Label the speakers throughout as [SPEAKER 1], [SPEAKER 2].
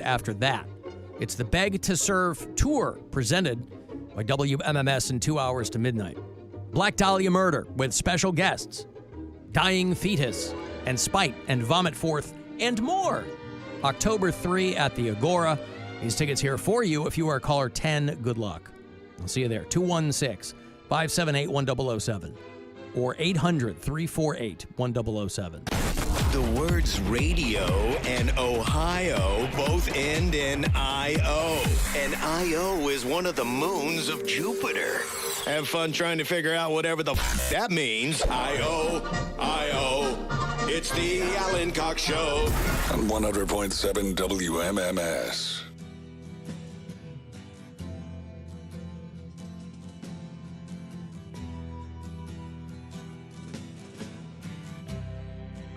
[SPEAKER 1] after that. It's the Beg to Serve Tour presented by WMMS in 2 hours to midnight. Black Dahlia Murder with special guests, Dying Fetus, and Spite and Vomit Forth, and more. October 3 at the Agora. These tickets here for you if you are caller 10. Good luck. I'll see you there. 216-578-1007 or 800-348-1007.
[SPEAKER 2] The words radio and Ohio both end in I-O. And I-O is one of the moons of Jupiter. Have fun trying to figure out whatever the that means. I-O, I-O. It's the Alan Cox Show.
[SPEAKER 3] On 100.7 WMMS.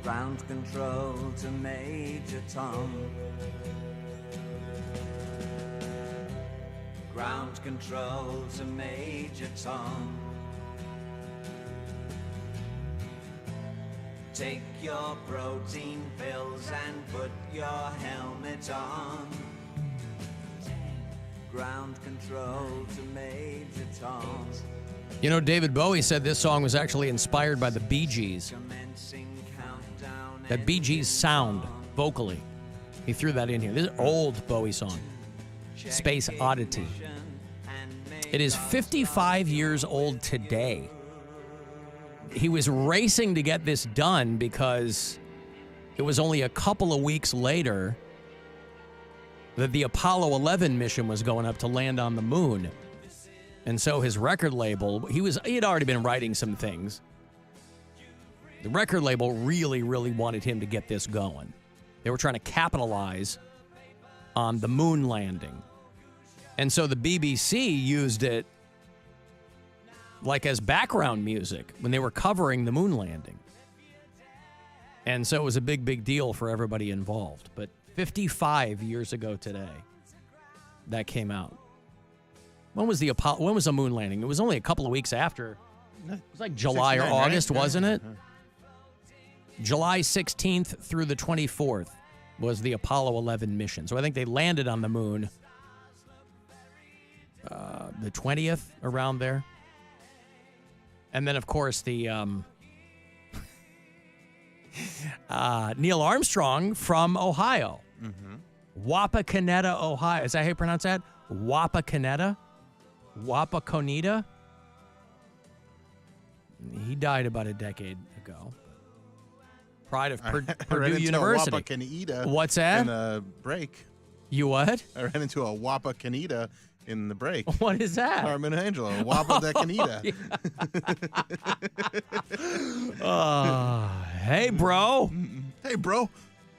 [SPEAKER 4] Ground control to Major Tom. Ground control to Major Tom. Take your protein pills and put your helmet on. Ground control to Major Tom.
[SPEAKER 1] You know, David Bowie said this song was actually inspired by the Bee Gees. That Bee Gees sound, vocally. He threw that in here. This is an old Bowie song. Space Oddity. It is 55 years old today. He was racing to get this done because it was only a couple of weeks later that the Apollo 11 mission was going up to land on the moon. And so his record label, he had already been writing some things. The record label really, really wanted him to get this going. They were trying to capitalize on the moon landing. And so the BBC used it like as background music when they were covering the moon landing. And so it was a big, big deal for everybody involved. But 55 years ago today, that came out. When was the moon landing? It was only a couple of weeks after. It was like July or August, right? Wasn't it? July 16th through the 24th was the Apollo 11 mission. So I think they landed on the moon the 20th, around there. And then, of course, the Neil Armstrong from Ohio. Mm-hmm. Wapakoneta, Ohio. Is that how you pronounce that? Wapakoneta? Wapakoneta? He died about a decade ago. Pride of Purdue University.
[SPEAKER 5] Wapakoneta.
[SPEAKER 1] What's that?
[SPEAKER 5] In the break.
[SPEAKER 1] You what?
[SPEAKER 5] I ran into a Wapakoneta in the break.
[SPEAKER 1] What is that?
[SPEAKER 5] Carmen Angelo. Wapakoneta.
[SPEAKER 1] Hey, bro.
[SPEAKER 5] Hey, bro.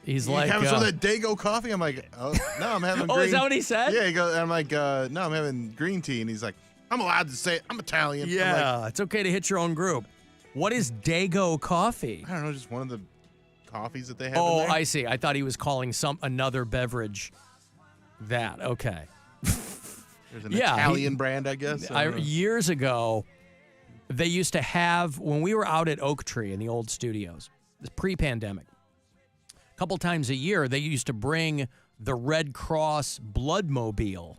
[SPEAKER 1] He's
[SPEAKER 5] you
[SPEAKER 1] like,
[SPEAKER 5] having some of that Dago coffee? I'm like, oh, no, I'm having green.
[SPEAKER 1] Oh, is that what he said?
[SPEAKER 5] Yeah, he goes, I'm like, no, I'm having green tea. And he's like, I'm allowed to say it. I'm Italian.
[SPEAKER 1] Yeah,
[SPEAKER 5] I'm like,
[SPEAKER 1] it's okay to hit your own group. What is Dago coffee?
[SPEAKER 5] I don't know, just one of the coffees that they have.
[SPEAKER 1] Oh,
[SPEAKER 5] in there.
[SPEAKER 1] I see. I thought he was calling another beverage that. Okay.
[SPEAKER 5] There's an Italian brand, I guess.
[SPEAKER 1] Years ago, they used to have, when we were out at Oak Tree in the old studios, this pre-pandemic, a couple times a year, they used to bring the Red Cross Bloodmobile.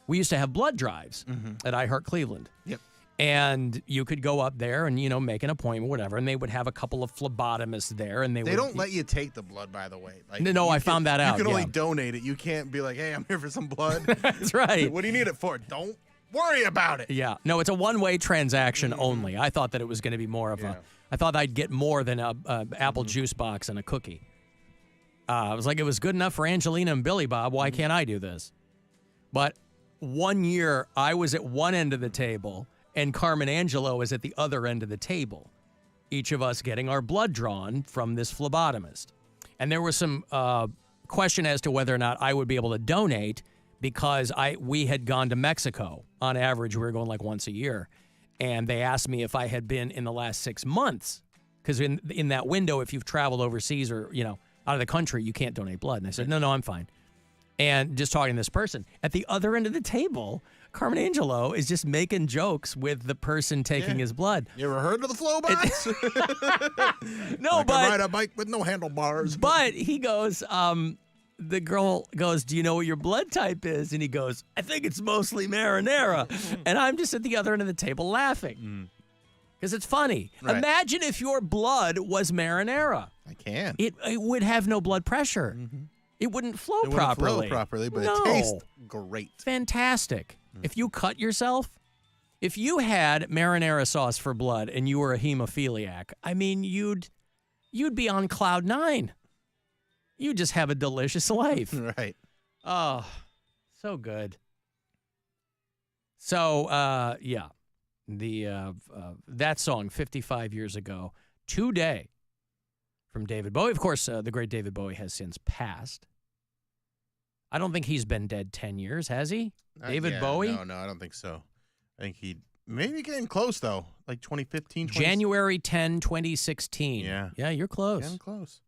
[SPEAKER 1] We used to have blood drives at iHeart Cleveland.
[SPEAKER 5] Yep.
[SPEAKER 1] And you could go up there and, make an appointment, whatever, and they would have a couple of phlebotomists there. And they
[SPEAKER 5] don't let you take the blood, by the way. Like,
[SPEAKER 1] no, I found that out.
[SPEAKER 5] You can only donate it. You can't be like, hey, I'm here for some blood.
[SPEAKER 1] That's right.
[SPEAKER 5] What do you need it for? Don't worry about it.
[SPEAKER 1] Yeah. No, it's a one-way transaction only. I thought that it was going to be more of I thought I'd get more than a apple juice box and a cookie. I was like, it was good enough for Angelina and Billy Bob. Why can't I do this? But one year, I was at one end of the table, and Carmen Angelo was at the other end of the table, each of us getting our blood drawn from this phlebotomist. And there was some question as to whether or not I would be able to donate because we had gone to Mexico. On average, we were going like once a year. And they asked me if I had been in the last 6 months. Because in that window, if you've traveled overseas or, out of the country, you can't donate blood. And I said, no, I'm fine. And just talking to this person. At the other end of the table, Carmen Angelo is just making jokes with the person taking his blood.
[SPEAKER 5] You ever heard of the Flowbots?
[SPEAKER 1] No,
[SPEAKER 5] I can ride a bike with no handlebars.
[SPEAKER 1] But he goes, the girl goes, "Do you know what your blood type is?" And he goes, "I think it's mostly marinara." And I'm just at the other end of the table laughing because it's funny.
[SPEAKER 5] Right.
[SPEAKER 1] Imagine if your blood was marinara.
[SPEAKER 5] I can.
[SPEAKER 1] It would have no blood pressure. It wouldn't flow properly.
[SPEAKER 5] But
[SPEAKER 1] No.
[SPEAKER 5] it tastes great.
[SPEAKER 1] Fantastic. If you cut yourself, if you had marinara sauce for blood and you were a hemophiliac, I mean, you'd be on cloud nine. You just have a delicious life.
[SPEAKER 5] Right.
[SPEAKER 1] Oh, so good. So, yeah, that song 55 years ago today from David Bowie. Of course, the great David Bowie has since passed. I don't think he's been dead 10 years, has he? David Bowie?
[SPEAKER 5] No, I don't think so. I think he maybe getting close, though, like 2015.
[SPEAKER 1] January 10, 2016. Yeah, you're close.
[SPEAKER 5] Getting close.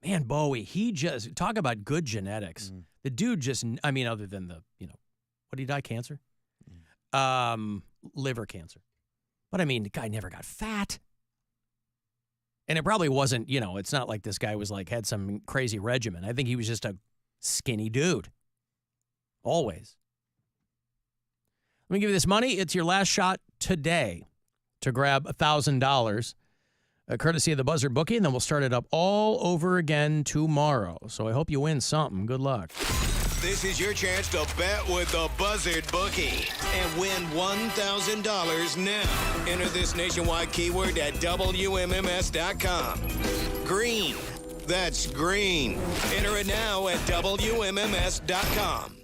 [SPEAKER 1] Man, Bowie, he just, talk about good genetics. The dude just, I mean, other than the, what did he die? Cancer? Liver cancer. But I mean, the guy never got fat. And it probably wasn't, it's not like this guy was like, had some crazy regimen. I think he was just a skinny dude. Always. Let me give you this money. It's your last shot today to grab $1,000. Courtesy of the Buzzard Bookie, and then we'll start it up all over again tomorrow. So I hope you win something. Good luck.
[SPEAKER 2] This is your chance to bet with the Buzzard Bookie and win $1,000 now. Enter this nationwide keyword at WMMS.com. Green. That's green. Enter it now at WMMS.com.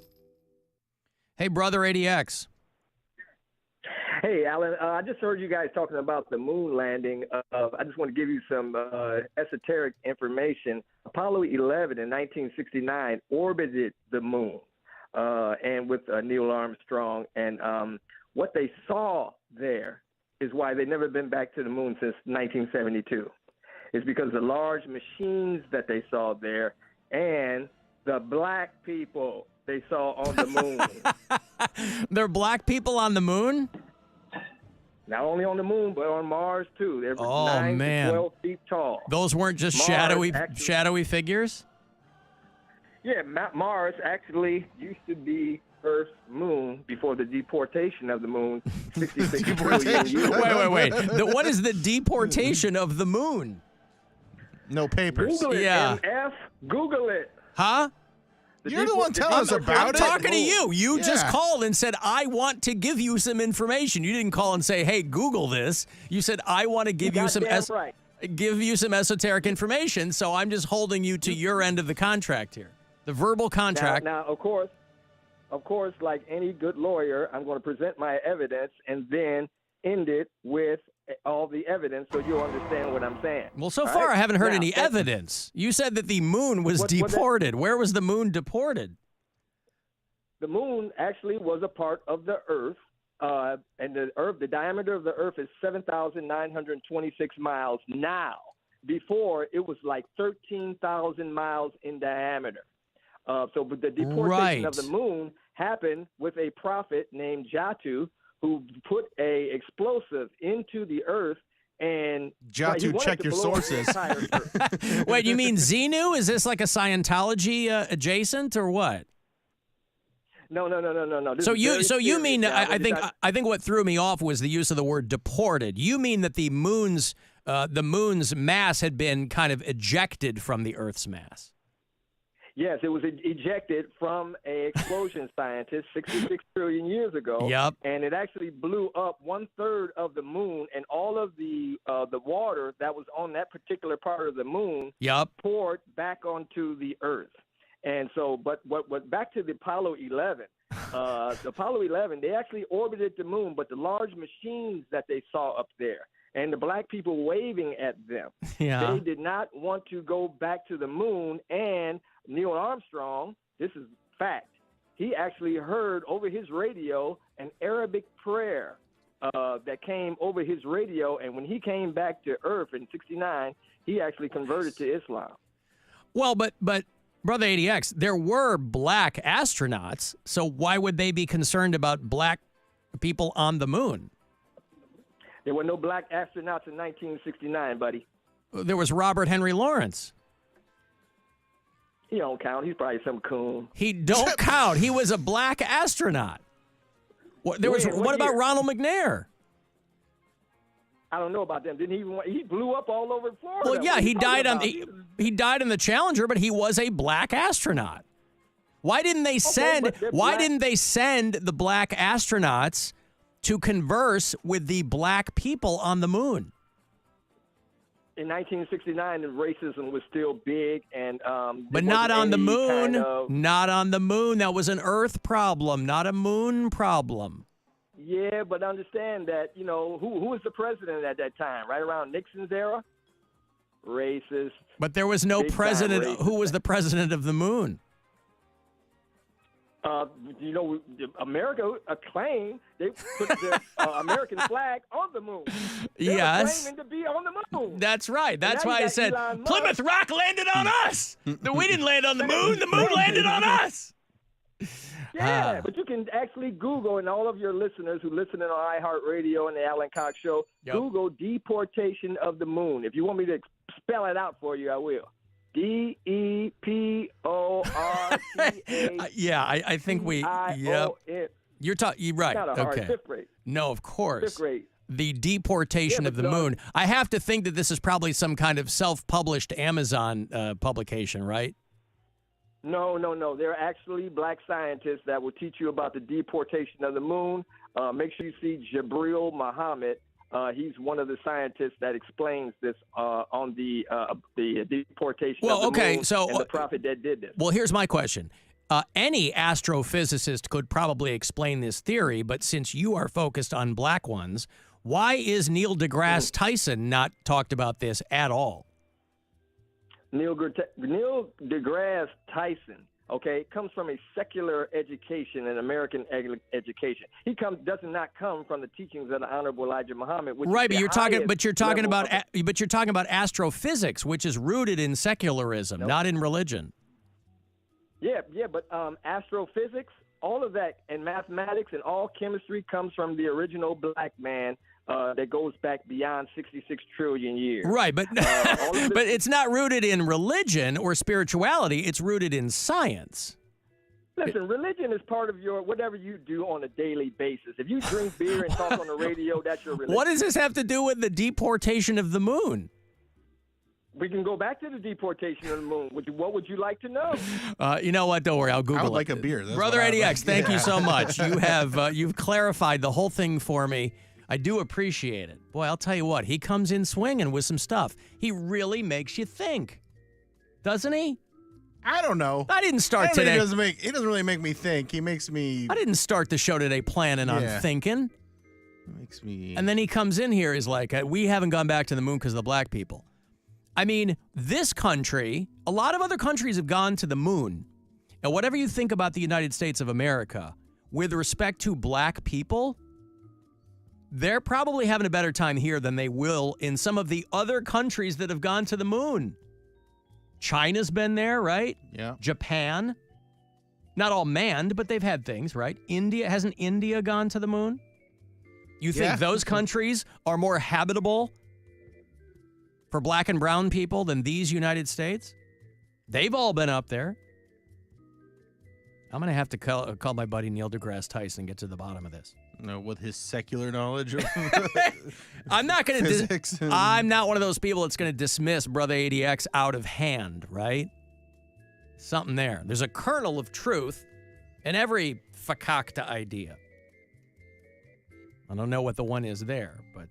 [SPEAKER 1] Hey, brother ADX.
[SPEAKER 6] Hey, Alan, I just heard you guys talking about the moon landing. I just want to give you some esoteric information. Apollo 11 in 1969 orbited the moon and with Neil Armstrong. And what they saw there is why they've never been back to the moon since 1972. It's because the large machines that they saw there and the black people they saw on the moon.
[SPEAKER 1] There are black people on the moon?
[SPEAKER 6] Not only on the moon, but on Mars, too. They're 9
[SPEAKER 1] man.
[SPEAKER 6] to 12 feet tall.
[SPEAKER 1] Those weren't just shadowy figures?
[SPEAKER 6] Yeah, Mars actually used to be Earth's moon before the deportation of the moon 66 trillion years ago.
[SPEAKER 1] Wait. What is the deportation of the moon?
[SPEAKER 5] No papers.
[SPEAKER 6] Google it,
[SPEAKER 1] Yeah.
[SPEAKER 6] MF. Google it.
[SPEAKER 1] Huh?
[SPEAKER 5] You're the one telling us about
[SPEAKER 1] I'm
[SPEAKER 5] it.
[SPEAKER 1] talking to you. You just
[SPEAKER 5] Yeah.
[SPEAKER 1] called and said, I want to give you some information. You didn't call and say, hey, Google this. You said, I want to give you some
[SPEAKER 6] Goddamn right.
[SPEAKER 1] give you some esoteric information, so I'm just holding you to your end of the contract here. The verbal contract.
[SPEAKER 6] Now, of course, like any good lawyer, I'm going to present my evidence and then end it with all the evidence so you'll understand what I'm saying.
[SPEAKER 1] Well, so
[SPEAKER 6] All
[SPEAKER 1] far
[SPEAKER 6] right?
[SPEAKER 1] I haven't heard
[SPEAKER 6] Now,
[SPEAKER 1] any evidence. You said that the moon was deported. Where was the moon deported?
[SPEAKER 6] The moon actually was a part of the Earth, and the diameter of the Earth is 7,926 miles now. Before, it was like 13,000 miles in diameter. But the deportation of the moon happened with a prophet named Jatu, who put a explosive into the Earth. And
[SPEAKER 5] Jatu, check your sources.
[SPEAKER 1] Wait, you mean Xenu? Is this like a Scientology adjacent or what?
[SPEAKER 6] No.
[SPEAKER 1] So you mean I think what threw me off was the use of the word deported. You mean that the moon's mass had been kind of ejected from the Earth's mass?
[SPEAKER 6] Yes, it was ejected from an explosion scientist 66 trillion years ago.
[SPEAKER 1] Yep.
[SPEAKER 6] And it actually blew up 1/3 of the moon, and all of the water that was on that particular part of the moon poured back onto the Earth. And so, but back to the Apollo 11. The Apollo 11, they actually orbited the moon, but the large machines that they saw up there and the black people waving at them, they did not want to go back to the moon. And Neil Armstrong, this is fact, he actually heard over his radio an Arabic prayer that came over his radio. And when he came back to Earth in '69, he actually converted to Islam.
[SPEAKER 1] Well, but Brother ADX, there were black astronauts, so why would they be concerned about black people on the moon?
[SPEAKER 6] There were no black astronauts in 1969, buddy.
[SPEAKER 1] There was Robert Henry Lawrence.
[SPEAKER 6] He don't count. He's probably some coon.
[SPEAKER 1] He don't count. He was a black astronaut. What about
[SPEAKER 6] year?
[SPEAKER 1] Ronald McNair?
[SPEAKER 6] I don't know about them. He blew up all over Florida?
[SPEAKER 1] Well, yeah, he died in the Challenger, but he was a black astronaut. Why didn't they send the black astronauts to converse with the black people on the moon?
[SPEAKER 6] In 1969, the racism was still big, and
[SPEAKER 1] but not on the moon. Not on the moon. That was an Earth problem, not a moon problem.
[SPEAKER 6] Yeah, but understand that, who was the president at that time, right around Nixon's era? Racist.
[SPEAKER 1] But there was no president. Who was the president of the moon?
[SPEAKER 6] America claimed they put the American flag on the moon. They were claiming to be on the moon.
[SPEAKER 1] That's right. That's why I said Plymouth Rock landed on us. We didn't land on the moon. The moon landed on us.
[SPEAKER 6] Yeah, but you can actually Google, and all of your listeners who listen on iHeartRadio and the Alan Cox Show, Google deportation of the moon. If you want me to spell it out for you, I will. DEPORTA.
[SPEAKER 1] Yeah, I think we. Yep. You're right.
[SPEAKER 6] Not a hard fifth grade.
[SPEAKER 1] No, of course.
[SPEAKER 6] Fifth grade.
[SPEAKER 1] The deportation of the moon. I have to think that this is probably some kind of self-published Amazon publication, right?
[SPEAKER 6] No. There are actually black scientists that will teach you about the deportation of the moon. Make sure you see Jabril Muhammad. He's one of the scientists that explains this on the deportation of the moon and the prophet that did this.
[SPEAKER 1] Well, here's my question. Any astrophysicist could probably explain this theory, but since you are focused on black ones, why is Neil deGrasse Tyson not talked about this at all?
[SPEAKER 6] Neil deGrasse Tyson, comes from a secular education, an American education. He does not come from the teachings of the Honorable Elijah Muhammad. Which
[SPEAKER 1] right,
[SPEAKER 6] is
[SPEAKER 1] but you're talking about astrophysics, which is rooted in secularism, not in religion.
[SPEAKER 6] Yeah, but astrophysics, all of that, and mathematics and all chemistry comes from the original black man. That goes back beyond 66 trillion years.
[SPEAKER 1] Right, but but it's not rooted in religion or spirituality. It's rooted in science.
[SPEAKER 6] Listen, religion is part of your whatever you do on a daily basis. If you drink beer and talk on the radio, that's your religion.
[SPEAKER 1] What does this have to do with the deportation of the moon?
[SPEAKER 6] We can go back to the deportation of the moon. What would you like to know?
[SPEAKER 1] You know what? Don't worry. I'll Google it.
[SPEAKER 5] I would like a beer. That's
[SPEAKER 1] Brother Eddie X, thank you so much. You have you've clarified the whole thing for me. I do appreciate it. Boy, I'll tell you what. He comes in swinging with some stuff. He really makes you think. Doesn't he?
[SPEAKER 5] I don't know.
[SPEAKER 1] I didn't start today.
[SPEAKER 5] He doesn't really make me think. He makes me.
[SPEAKER 1] I didn't start the show today planning on thinking.
[SPEAKER 5] Makes me.
[SPEAKER 1] And then he comes in here is like, we haven't gone back to the moon because of the black people. I mean, this country, a lot of other countries have gone to the moon. And whatever you think about the United States of America, with respect to black people, they're probably having a better time here than they will in some of the other countries that have gone to the moon. China's been there, right?
[SPEAKER 5] Yeah.
[SPEAKER 1] Japan. Not all manned, but they've had things, right? Hasn't India gone to the moon? You think those countries are more habitable for black and brown people than these United States? They've all been up there. I'm going to have to call my buddy Neil deGrasse Tyson and get to the bottom of this.
[SPEAKER 5] No, with his secular knowledge of
[SPEAKER 1] I'm not going to
[SPEAKER 5] physics.
[SPEAKER 1] I'm not one of those people that's going to dismiss Brother ADX out of hand, right? Something there. There's a kernel of truth in every fakakta idea. I don't know what the one is there, but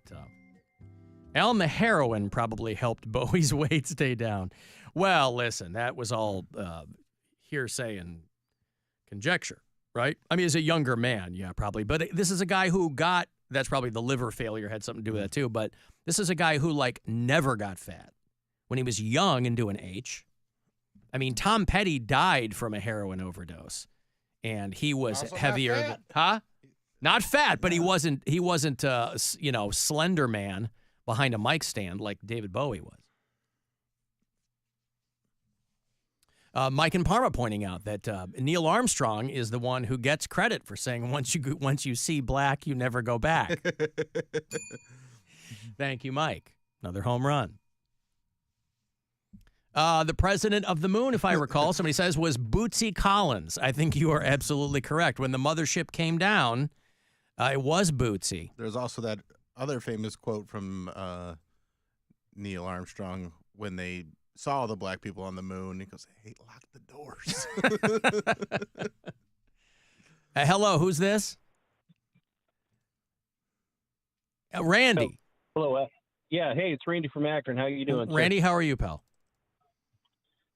[SPEAKER 1] Elma heroin probably helped Bowie's weight stay down. Well, listen, that was all hearsay and conjecture, right? I mean, as a younger man, yeah, probably. But this is a guy who that's probably the liver failure had something to do with that too. But this is a guy who never got fat when he was young and doing H. I mean, Tom Petty died from a heroin overdose, and he was heavier. Not fat, but he wasn't Slender Man behind a mic stand like David Bowie was. Mike and Parma pointing out that Neil Armstrong is the one who gets credit for saying once you see black, you never go back. Thank you, Mike. Another home run. The president of the moon, if I recall, somebody says, was Bootsy Collins. I think you are absolutely correct. When the mothership came down, it was Bootsy.
[SPEAKER 5] There's also that other famous quote from Neil Armstrong when they saw the black people on the moon. He goes, "Hey, lock the doors."
[SPEAKER 1] Hello, who's this? Randy.
[SPEAKER 7] Hello. Yeah, hey, it's Randy from Akron. How you doing,
[SPEAKER 1] Randy, how are you, pal?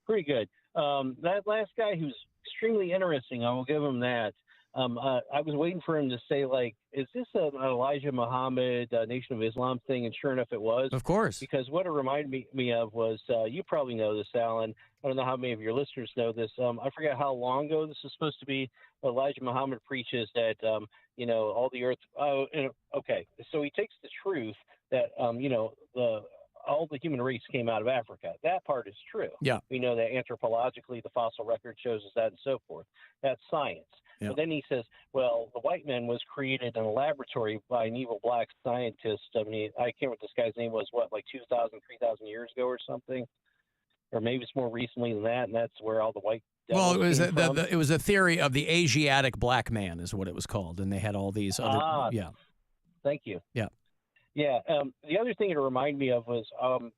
[SPEAKER 7] Pretty good. That last guy, who's extremely interesting, I will give him that. I was waiting for him to say, like, is this an Elijah Muhammad Nation of Islam thing? And sure enough, it was.
[SPEAKER 1] Of course.
[SPEAKER 7] Because what it reminded me of was, you probably know this, Alan. I don't know how many of your listeners know this. I forget how long ago this is supposed to be. Elijah Muhammad preaches that, all the earth. Okay. So he takes the truth that, all the human race came out of Africa. That part is true.
[SPEAKER 1] Yeah.
[SPEAKER 7] We know that anthropologically, the fossil record shows us that and so forth. That's science.
[SPEAKER 1] Yeah.
[SPEAKER 7] But then he says, well, the white man was created in a laboratory by an evil black scientist. I mean, I can't remember what this guy's name was, like 2,000, 3,000 years ago or something? Or maybe it's more recently than that, and that's where all the white
[SPEAKER 1] Well, it was
[SPEAKER 7] came from.
[SPEAKER 1] it was a theory of the Asiatic black man is what it was called, and they had all these other yeah.
[SPEAKER 7] Thank you.
[SPEAKER 1] Yeah.
[SPEAKER 7] Yeah. The other thing it reminded me of was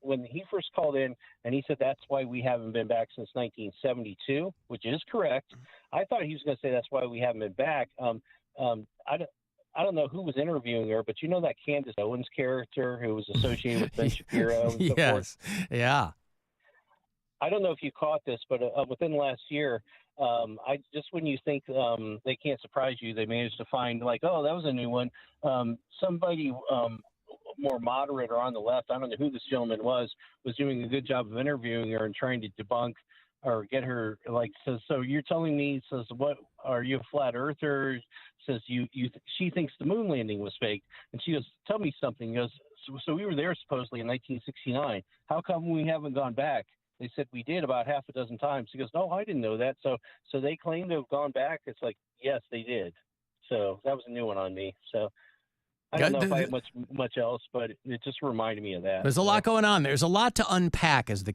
[SPEAKER 7] when he first called in and he said that's why we haven't been back since 1972, which is correct. I thought he was going to say that's why we haven't been back. I don't know who was interviewing her, but you know that Candace Owens character who was associated with Ben Shapiro and so
[SPEAKER 1] yes.
[SPEAKER 7] forth?
[SPEAKER 1] Yeah.
[SPEAKER 7] I don't know if you caught this, but within the last year, when you think they can't surprise you, they managed to find like, oh, that was a new one. Somebody more moderate or on the left, I don't know who this gentleman was doing a good job of interviewing her and trying to debunk or get her like says, so you're telling me, says, what are you a flat earther? Says she thinks the moon landing was fake, and she goes, tell me something. He goes, so we were there supposedly in 1969. How come we haven't gone back? They said we did about half a dozen times. He goes, no, I didn't know that. So they claim to have gone back. It's like, yes, they did. So that was a new one on me. So I don't know if I have much else, but it just reminded me of that.
[SPEAKER 1] There's a lot going on. There's a lot to unpack, as the